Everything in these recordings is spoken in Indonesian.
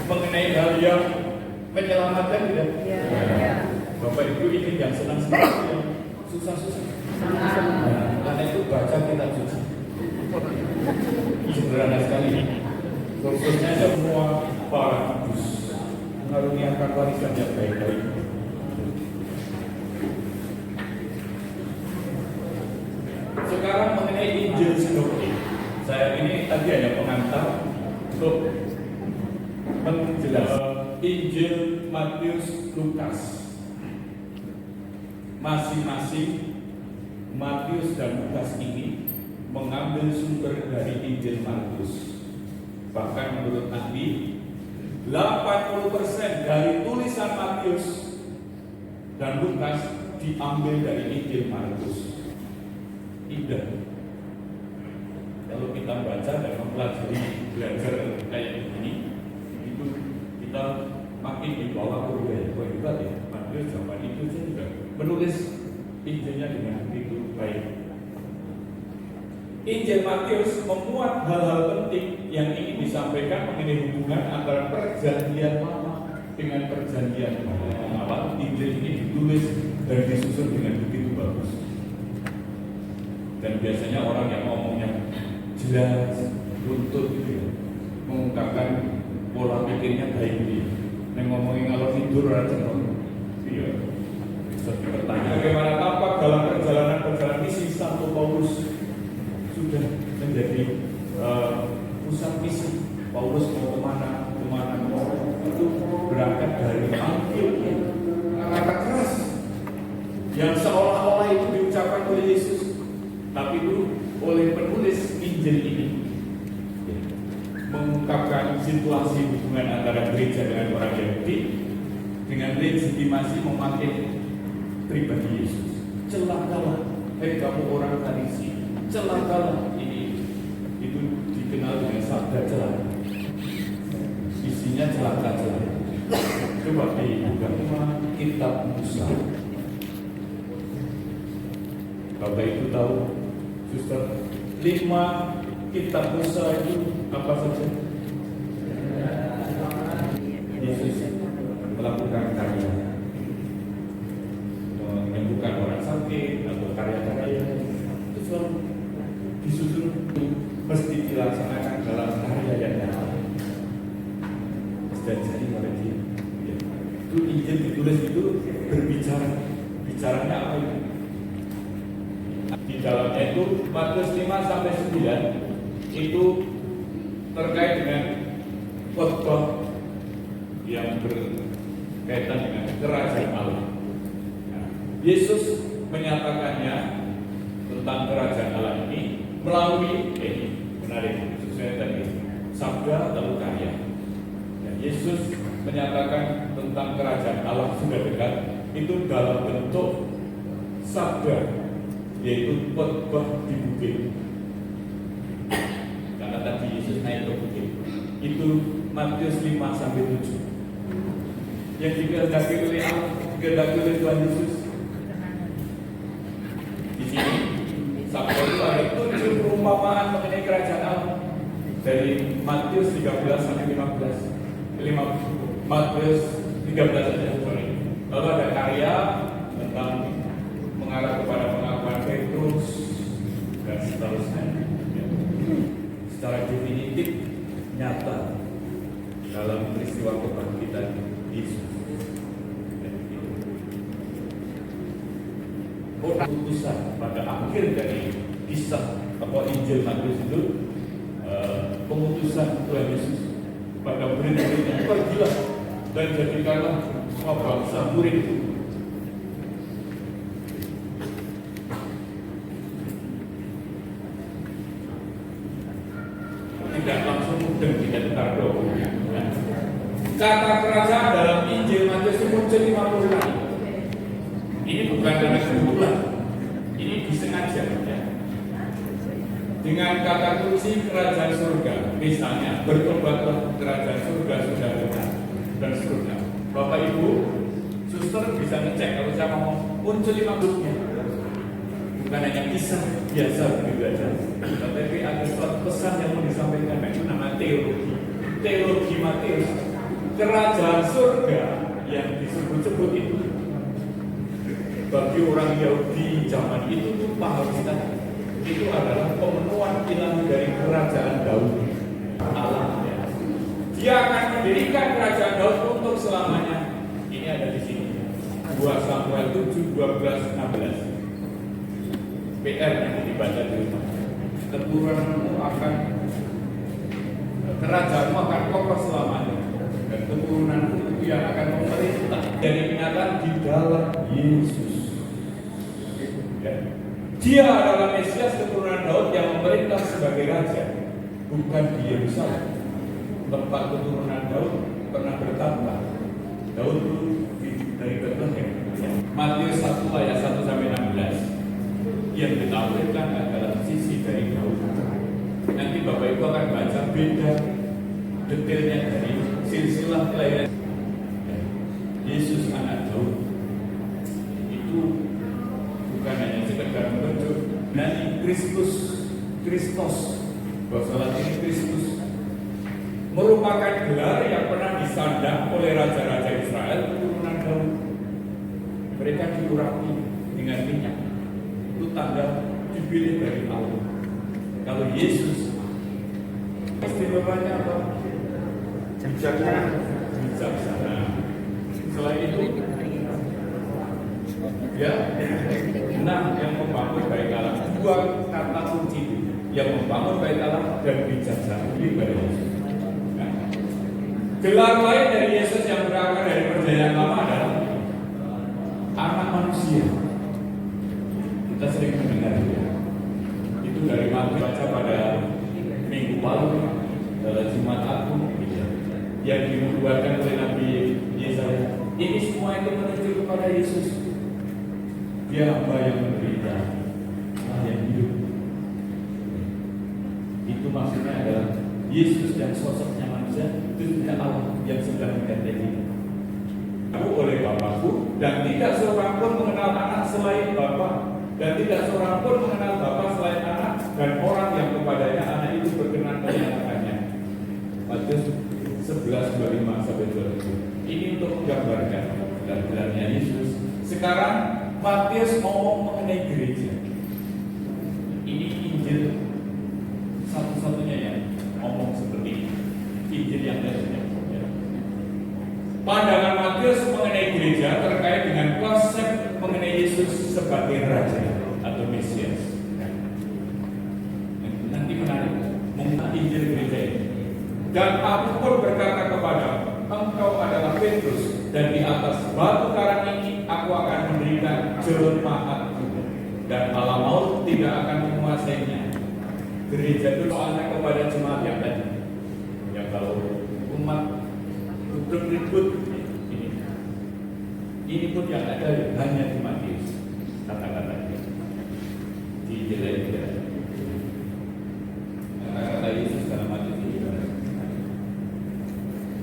Mengenai hal yang menyelamatkan tidak? Bapak Ibu ini yang senang-senang, yang susah-susah. Karena itu baca kitab suci. Sederhana sekali. Khususnya semua para kudus mengaruniakan warisan yang baik-baik. Sekarang mengenai Injil sinoptik. Saya ini tadi hanya pengantar untuk menjelaskan Injil Matius Lukas. Masing-masing Matius dan Lukas ini mengambil sumber dari Injil Markus. Bahkan menurut ahli 80% dari tulisan Matius dan Lukas diambil dari Injil Markus. Indah. Kalau kita baca dan mempelajari belajar kayak begini, itu kita makin dibawa ke budaya. Wah hebat ya, Matius zaman itu juga menulis Injilnya dengan begitu baik. Injil Matius memuat hal-hal penting yang ingin disampaikan mengenai hubungan antara perjanjian lama dengan perjanjian baru. Injil ini ditulis dan disusun dengan begitu bagus. Dan biasanya orang yang ngomongnya jelas, runtut gitu ya, mengungkapkan pola pikirnya baik gitu. Yang ngomongin kalau tidur aja iya. Bisa bertanya bagaimana tampak dalam perjalanan misi Santo Paulus sudah menjadi pusat misi. Paulus mau kemana itu berangkat dari Antiokhia. Kata keras yang seolah-olah itu diucapkan oleh Yesus, tapi itu oleh penulis Injil ini mengungkapkan situasi hubungan antara gereja dengan orang Yahudi dengan legitimasi memakai pribadi Yesus. Celakalah, kamu orang Farisi, celakalah. Ini itu dikenal dengan sabda celaka. Isinya celaka-celaka. Coba dibuka kitab Musa. Bapak Ibu tahu, Suster, 5 kitab Musa itu apa saja? Yesus melakukan karya, menyembuhkan orang sakit atau karya-karya itu selalu disusun, mesti dilaksanakan dalam karya yang nyata dan jadi oleh dia. Itu Injil ditulis itu bicaranya apa itu? Di dalamnya itu Matius 5 sampai 9 itu terkait dengan khotbah yang berkaitan dengan kerajaan Allah. Nah, Yesus menyatakannya tentang kerajaan Allah ini melalui menarik sesuai tadi sabda lalu karya. Dan Yesus menyatakan tentang kerajaan Allah sudah dekat itu dalam bentuk sabda, yaitu khotbah di bukit. Karena tadi Yesus naik ke bukit. Itu Matius 5 sampai 7. Yang dikehendaki oleh Allah, dikehendaki oleh Tuhan Yesus. Di sini sabda itu ada 7 perumpamaan mengenai kerajaan Allah. Dari Matius 13 sampai 15. Matius 13 saja, sorry. Lalu ada karya tentang mengarah kepada pengakuan Petrus dan seterusnya. Secara definitif nyata dalam peristiwa kebangkitan Yesus. Keputusan pada akhir dari kisah atau Injil Matius itu pemutusan Tuhan Yesus pada murid-muridnya, pergilah dan jadikanlah semua bangsa murid. Tidak langsung mudeng tidak terdoa. Kata kerajaan dalam Injil Matius muncul 50 kali. Ini bukan karena kebetulan, ini disengaja ya. Dengan kata kunci kerajaan surga, misalnya bertobatlah kerajaan surga sudah dekat dan seterusnya. Bapak Ibu, suster bisa ngecek kalau saya ngomong muncul 50-nya. Bukan hanya kisah biasa begitu saja, tetapi ada suatu pesan yang mau disampaikan, itu nama teologi. teologi Matius, kerajaan surga yang disebut-sebut itu bagi orang Yahudi zaman itu tuh paham sekali. Itu adalah pemenuhan ilahi dari kerajaan Daud Allah. Dia akan mendirikan kerajaan Daud untuk selamanya. Ini ada di sini. 2 Samuel 7, 12, 16. PR yang dibaca di rumah. Keturunanmu akan, kerajaanmu akan kokoh selamanya, dan keturunanmu itu yang akan memerintah. Dari kenyataan di dalam Yesus. Ya. Dia adalah Mesias keturunan Daud yang memerintah sebagai raja, bukan di Yerusalem, tempat keturunan Daud pernah bertambah. Daud itu dari Bethlehem. Matius 1 ayat 1 sampai 16 yang ditampilkan adalah sisi dari Daud. Nanti Bapak Ibu akan baca beda detailnya dari silsilah kelahiran Yesus anak Daud. Itu bukan hanya sekedar bentuk nanti Kristus, bahasa Latin Kristus, merupakan gelar yang pernah disandang oleh raja-raja Israel keturunan Daud. Mereka diurapi dengan minyak. Itu tanda dipilih dari Allah. Kalau Yesus istimewanya apa? Bijaksana. Selain itu, ya, yang membangun baik Allah. 2 kata kunci yang membangun baik Allah dan bijaksana ini pada Yesus. Gelar lain dari Yesus yang berakar dari perjanjian lama adalah anak manusia. Kita sering mendengar itu dari Matius, baca pada minggu lalu dalam Jumat Agung yang dinubuatkan oleh Nabi Yesaya. Ini semua itu menuju kepada Yesus. Dia hamba yang menderita, yang hidup. Itu maksudnya adalah Yesus yang sosoknya manusia itu tidak Allah yang sedang menggantikan. Aku oleh Bapakku, dan tidak seorang pun mengenal anak selain Bapa, dan tidak seorang pun mengenal Bapa selain anak, dan orang yang kepadanya anak itu berkenan menyatakannya. Matius 11:25 sampai 27. Ini untuk menggambarkan gelar-gelarnya Yesus. Sekarang Matius ngomong mengenai gereja. Ini Injil satu-satunya yang ngomong seperti ini. Injil yang lainnya. Pandangan Matius mengenai gereja terkait dengan konsep mengenai Yesus sebagai raja atau Mesias. Nanti menarik mengenai Injil gereja ini. Dan aku pun berkata kepadamu, engkau adalah Petrus, dan di atas batu karang ini aku akan mendirikan jemaatku, dan alam maut tidak akan menguasainya. Gereja itu soalnya kepada jemaat yang tadi, yang kalau umat ribut ini pun yang ada hanya di Matius kata-katanya di Injil tidak. Kata Yesus dalam Matius ini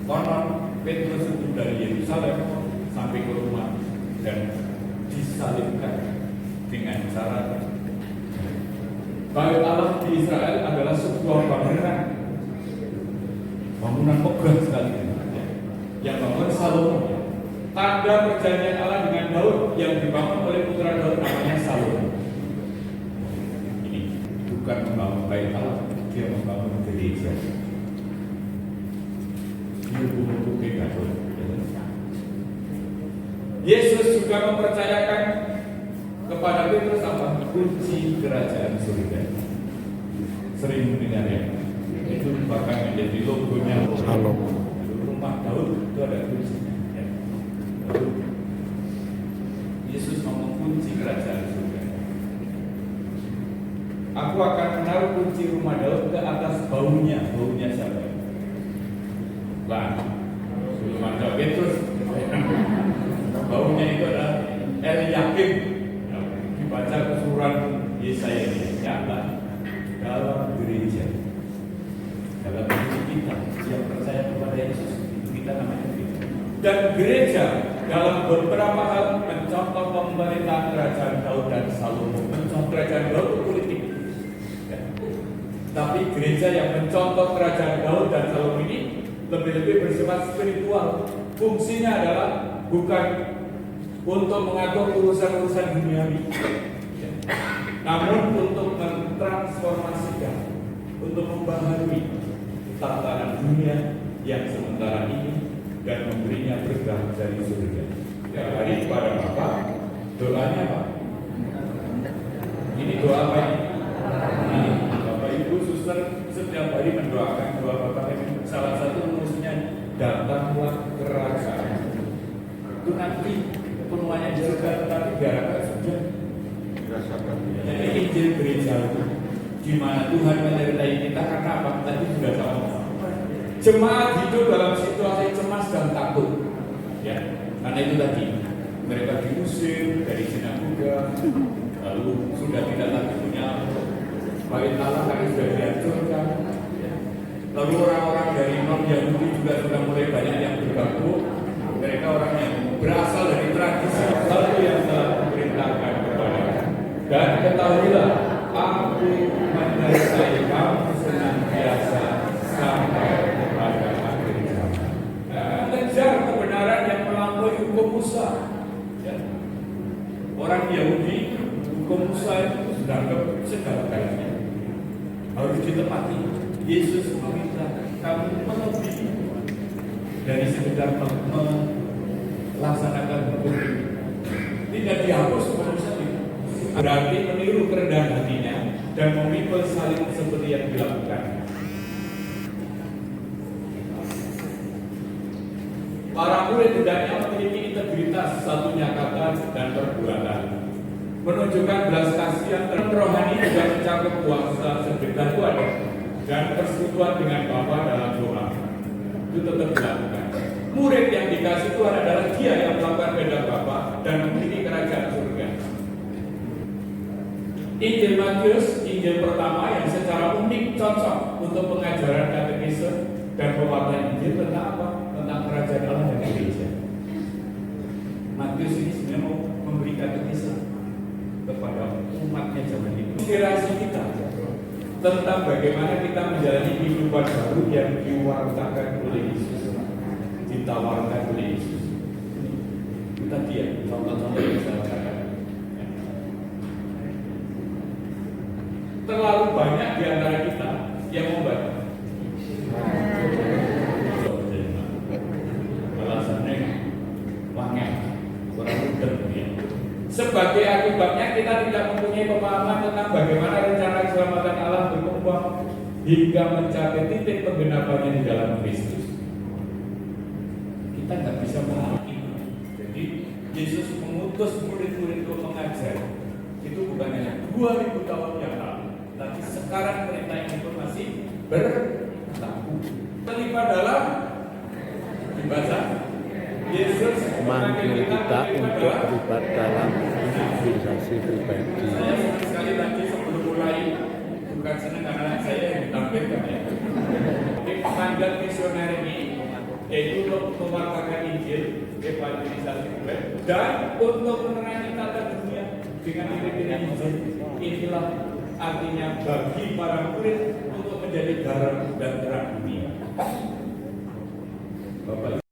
konon Petrus itu dari Yerusalem sampai ke rumah dan disalibkan dengan cara Bait Allah di Israel adalah sebuah bangunan megah sekali yang bangun Salomo. Tanda perjanjian Allah dengan Daud yang dibangun oleh putra Daud namanya Salomo. Ini bukan membangun bait Allah, dia membangun gereja. Yesus juga mempercayakan kepada Petrus apa? Kunci kerajaan surga. Sering mendengar ya. Itu bahkan menjadi logonya rumah Daud itu ada kuncinya. Ya. Yesus ngomong kunci kerajaan surga. Aku akan menaruh kunci rumah Daud ke atas baunya siapa? Lah, sebelum ada Petrus, baunya itu adalah Eliakim. Dibaca kesuruhan Yesaya ini nyata dalam gereja, dalam diri kita yang percaya kepada Yesus, kita namanya gereja. Dan gereja dalam beberapa hal mencontoh pemerintahan kerajaan Daud dan Salomo. Mencontoh kerajaan Daud itu politik, ya. Tapi gereja yang mencontoh kerajaan Daud dan Salomo ini lebih-lebih bersifat spiritual. Fungsinya adalah bukan untuk mengatur urusan-urusan duniawi, namun untuk mentransformasikan, untuk membaharui tatanan dunia yang sementara ini dan memberinya berkah dari surga. Setiap hari kepada Bapa, doanya apa? Ini doa apa ini? Nah, Bapak Ibu suster setiap hari mendoakan doa Bapak ini. Salah satu rumusnya, datanglah kerajaan. Itu nanti penuhnya di surga, tetapi gara-gara sudah. Jadi Injil gereja itu di mana Tuhan menyertai kita karena apa? Tadi sudah sama. Jemaat hidup dalam situasi cemas dan takut, ya, karena itu tadi mereka diusir dari sinagoga, lalu sudah tidak lagi punya bait Allah karena sudah dihancurkan, ya. Lalu orang-orang dari non Yahudi juga sudah mulai banyak yang bergabung. Mereka orang yang berasal dari tradisi satu yang telah diperintahkan kepada, dan ketahuilah aku menyertai kamu senantiasa sampai pada akhir zaman. Mengejar kebenaran yang melampaui hukum Musa. Ya. Orang Yahudi hukum Musa itu sudah segala-galanya harus ditepati. Yesus meminta kamu melebihi dari sekedar melaksanakan hukum ini. Tidak dihapus manusia itu. Berarti meniru kerendahan hatinya dan memikul salib seperti yang dilakukan. Para murid hendaknya memiliki integritas satu kata dan perbuatan, menunjukkan belas kasihan dan rohani juga mencakup puasa sebentar ada dan persekutuan dengan Bapa dalam doa. Itu tetap dilakukan. Murid yang dikasih Tuhan adalah dia yang melakukan kehendak Bapa dan memiliki kerajaan surga. Injil Matius, Injil pertama yang secara unik cocok untuk pengajaran katekisme dan pewartaan Injil tentang apa? Tentang kerajaan Allah dan gereja. Matius ini sebenarnya mau memberi katekisme kepada umatnya zaman itu. Inspirasi kita tentang bagaimana kita menjalani kehidupan baru yang diwartakan oleh Yesus, ditawarkan oleh Yesus. Kita dia contoh-contoh yang saya katakan. Terlalu banyak di antara kita yang membaca. Alasannya wangen, kurang mudah ya. Sebagai akibatnya kita tidak mempunyai pemahaman tentang bagaimana rencana keselamatan Allah berkembang hingga mencapai titik penggenapannya di dalam Kristus. Kita nggak bisa memahami. Jadi Yesus mengutus murid-murid untuk mengajar. Itu bukan hanya 2000 tahun yang lalu, tapi sekarang perintah ini pun masih berlaku. Terlibat dalam dibaca. Yesus memanggil kita untuk terlibat dalam evangelisasi pribadi. Saya sekali lagi sebelum mulai, bukan senang karena saya yang ditampilkan ya. Panggilan misioner ini yaitu untuk mewartakan Injil, evangelisasi pribadi, dan untuk menerangi tata dunia dengan nilai-nilai Injil. Inilah artinya bagi para murid untuk menjadi garam dan terang dunia. Bapak